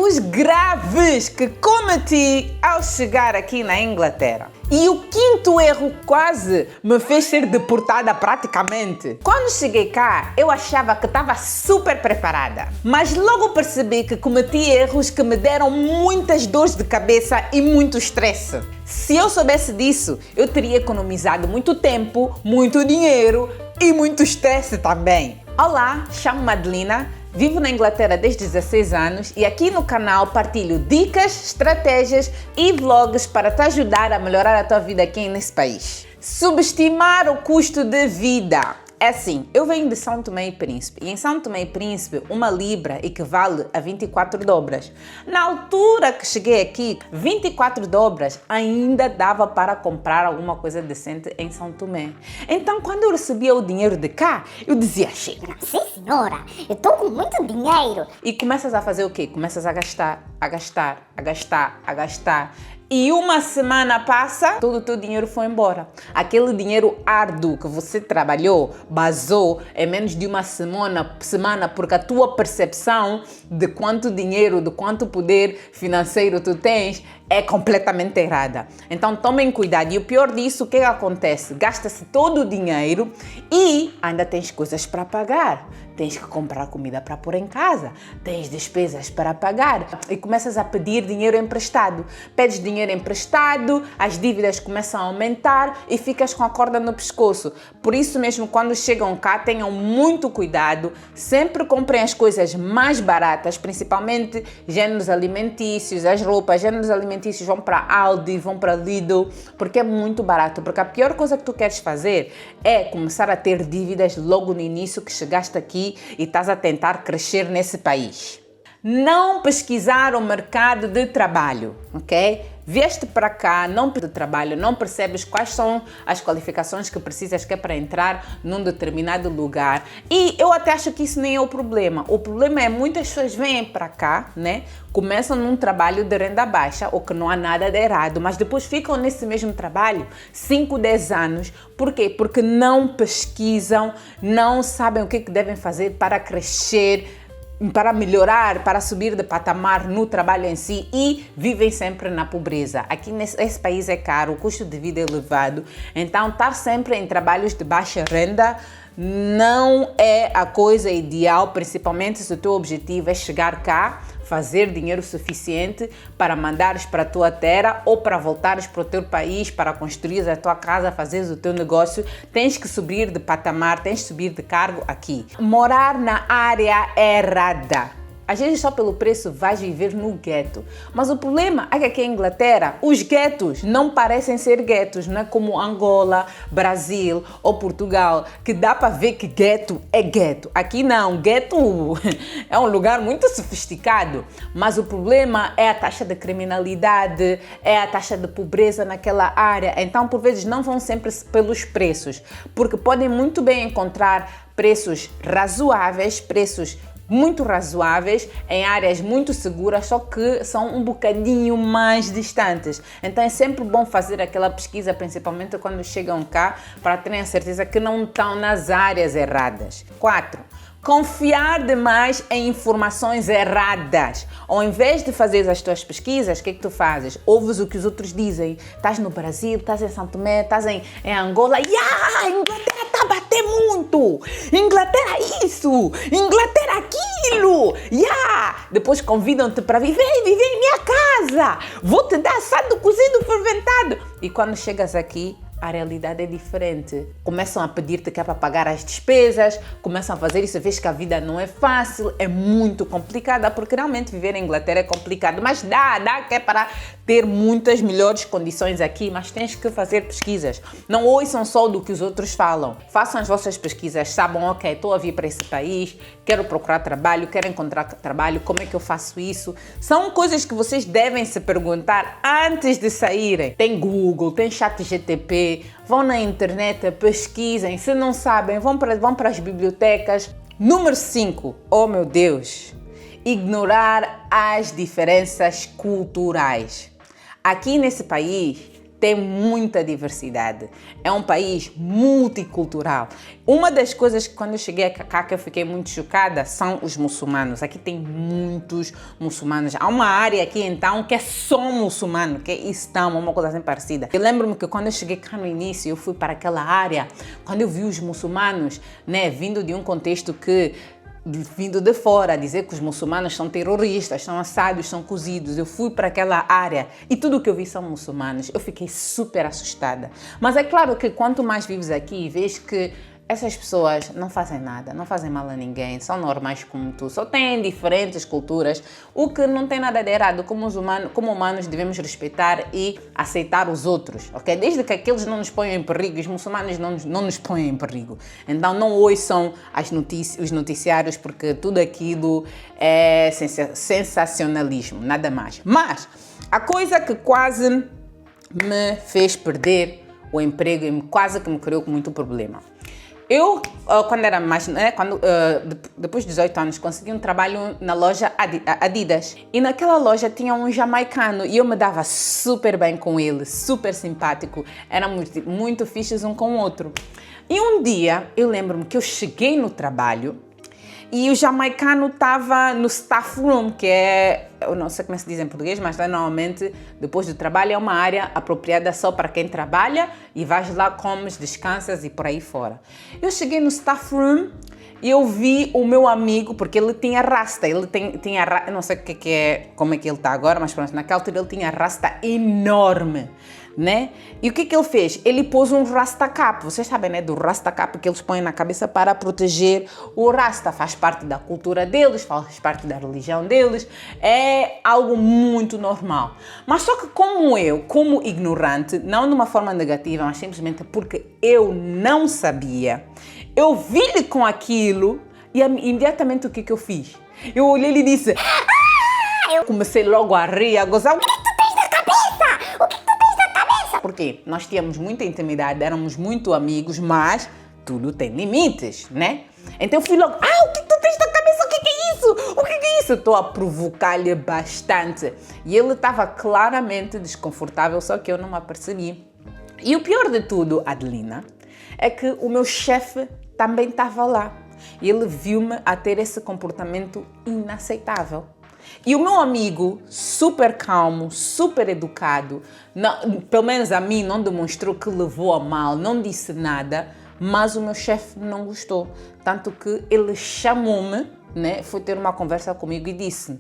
erros graves que cometi ao chegar aqui na Inglaterra. E o quinto erro quase me fez ser deportada praticamente. Quando cheguei cá, eu achava que estava super preparada, mas logo percebi que cometi erros que me deram muitas dores de cabeça e muito estresse. Se eu soubesse disso, eu teria economizado muito tempo, muito dinheiro e muito estresse também. Olá, chamo-me Adelina. Vivo na Inglaterra desde 16 anos e aqui no canal partilho dicas, estratégias e vlogs para te ajudar a melhorar a tua vida aqui nesse país. Subestimar o custo de vida. É assim, eu venho de São Tomé e Príncipe e em São Tomé e Príncipe uma libra equivale a 24 dobras. Na altura que cheguei aqui, 24 dobras ainda dava para comprar alguma coisa decente em São Tomé. Então quando eu recebia o dinheiro de cá, eu dizia, chega, Sim, senhora, eu estou com muito dinheiro. e começas a fazer o quê? Começas a gastar, a gastar, a gastar, a gastar. E uma semana passa, todo o teu dinheiro foi embora. Aquele dinheiro árduo que você trabalhou, basou em menos de uma semana porque a tua percepção de quanto dinheiro, de quanto poder financeiro tu tens é completamente errada. Então tomem cuidado. E o pior disso, o que acontece? Gasta-se todo o dinheiro e ainda tens coisas para pagar. Tens que comprar comida para pôr em casa, tens despesas para pagar e começas a pedir dinheiro emprestado. Pedes dinheiro emprestado, as dívidas começam a aumentar e ficas com a corda no pescoço. Por isso mesmo, quando chegam cá, tenham muito cuidado, sempre comprem as coisas mais baratas, principalmente géneros alimentícios, as roupas, géneros alimentícios vão para Aldi, vão para Lidl, porque é muito barato. Porque a pior coisa que tu queres fazer é começar a ter dívidas logo no início que chegaste aqui e estás a tentar crescer nesse país. Não pesquisar o mercado de trabalho, ok? Vieste para cá, não de trabalho, não percebes quais são as qualificações que precisas que é para entrar num determinado lugar. E eu até acho que isso nem é o problema. O problema é muitas pessoas vêm para cá, né? Começam num trabalho de renda baixa, o que não há nada de errado, mas depois ficam nesse mesmo trabalho 5, 10 anos. Por quê? Porque não pesquisam, não sabem o que devem fazer para crescer, para melhorar, para subir de patamar no trabalho em si e vivem sempre na pobreza. Aqui nesse país é caro, o custo de vida é elevado, então estar sempre em trabalhos de baixa renda não é a coisa ideal, principalmente se o teu objetivo é chegar cá, fazer dinheiro suficiente para mandares para a tua terra ou para voltares para o teu país, para construir a tua casa, fazeres o teu negócio. Tens que subir de patamar, tens que subir de cargo aqui. Morar na área errada. Às vezes só pelo preço vais viver no gueto. Mas o problema é que aqui em Inglaterra os guetos não parecem ser guetos, não é como Angola, Brasil ou Portugal, que dá para ver que gueto é gueto. Aqui não, gueto é um lugar muito sofisticado, mas o problema é a taxa de criminalidade, é a taxa de pobreza naquela área. Então por vezes não vão sempre pelos preços, porque podem muito bem encontrar preços razoáveis, preços muito razoáveis, em áreas muito seguras, só que são um bocadinho mais distantes. Então é sempre bom fazer aquela pesquisa, principalmente quando chegam cá, para terem a certeza que não estão nas áreas erradas. 4. Confiar demais em informações erradas. Ao invés de fazer as tuas pesquisas, o que é que tu fazes? Ouves o que os outros dizem. Estás no Brasil, estás em São Tomé, estás em Angola. Inglaterra está a bater muito. Inglaterra isso. Inglaterra aquilo. Depois convidam-te para viver em minha casa. Vou te dar assado cozido fermentado. E quando chegas aqui, a realidade é diferente. Começam a pedir-te que é para pagar as despesas, começam a fazer isso, vês que a vida não é fácil, é muito complicada, porque realmente viver em Inglaterra é complicado, mas dá que é para ter muitas melhores condições aqui, mas tens que fazer pesquisas. Não ouçam só do que os outros falam. Façam as vossas pesquisas, sabam, ok, estou a vir para esse país, quero procurar trabalho, quero encontrar trabalho, como é que eu faço isso? São coisas que vocês devem se perguntar antes de saírem. Tem Google, tem ChatGPT, vão na internet, pesquisem. Se não sabem, vão para as bibliotecas. Número 5, oh meu Deus, ignorar as diferenças culturais. Aqui nesse país tem muita diversidade. É um país multicultural. Uma das coisas que quando eu cheguei cá que eu fiquei muito chocada são os muçulmanos. Aqui tem muitos muçulmanos. Há uma área aqui então que é só muçulmano, que é Istão, uma coisa assim parecida. Eu lembro-me que quando eu cheguei cá no início, eu fui para aquela área, quando eu vi os muçulmanos, né, vindo de um contexto que vindo de fora, dizer que os muçulmanos são terroristas, são assados, são cozidos. Eu fui para aquela área e tudo o que eu vi são muçulmanos. Eu fiquei super assustada. Mas é claro que quanto mais vives aqui, vês que essas pessoas não fazem nada, não fazem mal a ninguém, são normais como tu, só têm diferentes culturas, o que não tem nada de errado. Como humanos devemos respeitar e aceitar os outros, ok? Desde que aqueles não nos ponham em perigo, os muçulmanos não nos põem em perigo. Então não ouçam os noticiários, porque tudo aquilo é sensacionalismo, nada mais. Mas a coisa que quase me fez perder o emprego e quase que me criou com muito problema. Eu, quando era mais, né, depois de 18 anos, consegui um trabalho na loja Adidas. E naquela loja tinha um jamaicano e eu me dava super bem com ele, super simpático. Éramos muito fixes um com o outro. E um dia, eu lembro-me que eu cheguei no trabalho e o jamaicano estava no staff room, que é, eu não sei como se diz em português, mas lá normalmente, depois do trabalho, é uma área apropriada só para quem trabalha e vais lá, comes, descansas e por aí fora. Eu cheguei no staff room e eu vi o meu amigo, porque ele tinha rasta, eu não sei como é que ele está agora, mas pronto, naquela altura ele tinha rasta enorme, né? E o que ele fez? Ele pôs um rasta cap, vocês sabem, né, do rasta cap que eles põem na cabeça para proteger o rasta, faz parte da cultura deles, faz parte da religião deles, é algo muito normal. Mas só que como ignorante, não de uma forma negativa, mas simplesmente porque eu não sabia, eu vi-lhe com aquilo e imediatamente o que eu fiz? Eu olhei e disse, eu comecei logo a rir, a gozar. O que tu tens na cabeça? O que tu tens na cabeça? Porque nós tínhamos muita intimidade, éramos muito amigos, mas tudo tem limites, né? Então eu fui logo, o que tu tens na cabeça? O que é isso? O que é isso? Estou a provocar-lhe bastante. E ele estava claramente desconfortável, só que eu não me apercebi. E o pior de tudo, Adelina, é que o meu chefe também estava lá. E ele viu-me a ter esse comportamento inaceitável. E o meu amigo, super calmo, super educado, pelo menos a mim não demonstrou que levou a mal, não disse nada, mas o meu chefe não gostou. Tanto que ele chamou-me, né, foi ter uma conversa comigo e disse,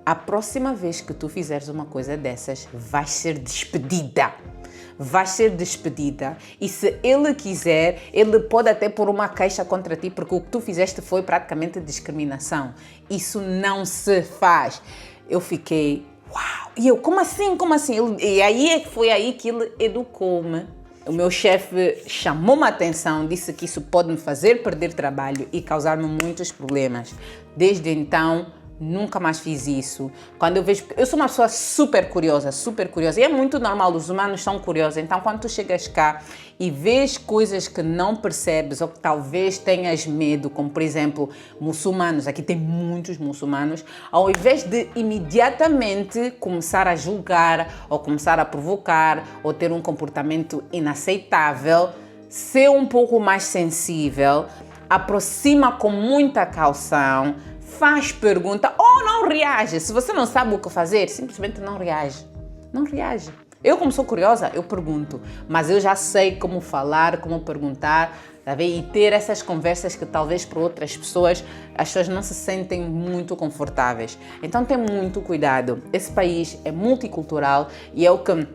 a próxima vez que tu fizeres uma coisa dessas, vais ser despedida. Vais ser despedida e se ele quiser, ele pode até pôr uma queixa contra ti, porque o que tu fizeste foi praticamente discriminação. Isso não se faz. Eu fiquei, uau! E eu, como assim? Como assim? Foi aí que ele educou-me. O meu chefe chamou-me a atenção, disse que isso pode me fazer perder trabalho e causar-me muitos problemas. Desde então, nunca mais fiz isso. Quando eu sou uma pessoa super curiosa, e é muito normal, os humanos são curiosos. Então, quando tu chegas cá e vês coisas que não percebes ou que talvez tenhas medo, como por exemplo, muçulmanos, aqui tem muitos muçulmanos, ao invés de imediatamente começar a julgar ou começar a provocar ou ter um comportamento inaceitável, ser um pouco mais sensível, aproxima com muita caução, faz pergunta ou não reage. Se você não sabe o que fazer, simplesmente não reage. Não reage. Eu, como sou curiosa, eu pergunto. Mas eu já sei como falar, como perguntar, sabe? E ter essas conversas que talvez para outras pessoas, as pessoas não se sentem muito confortáveis. Então, tem muito cuidado. Esse país é multicultural e é o que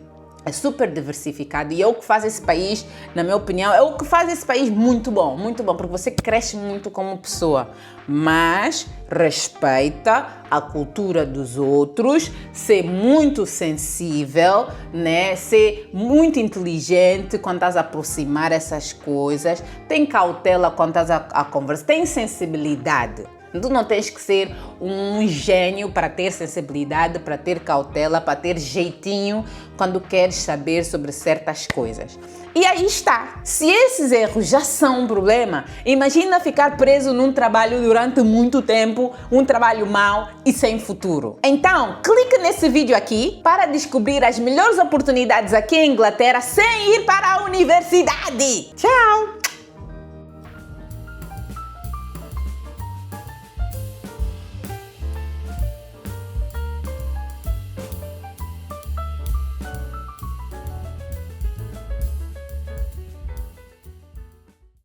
é super diversificado e é o que faz esse país, na minha opinião, é o que faz esse país muito bom, porque você cresce muito como pessoa, mas respeita a cultura dos outros, ser muito sensível, né? Ser muito inteligente quando estás a aproximar essas coisas, tem cautela quando estás a conversar, tem sensibilidade. Tu não tens que ser um gênio para ter sensibilidade, para ter cautela, para ter jeitinho quando queres saber sobre certas coisas. E aí está. Se esses erros já são um problema, imagina ficar preso num trabalho durante muito tempo, um trabalho mau e sem futuro. Então, clique nesse vídeo aqui para descobrir as melhores oportunidades aqui em Inglaterra sem ir para a universidade. Tchau!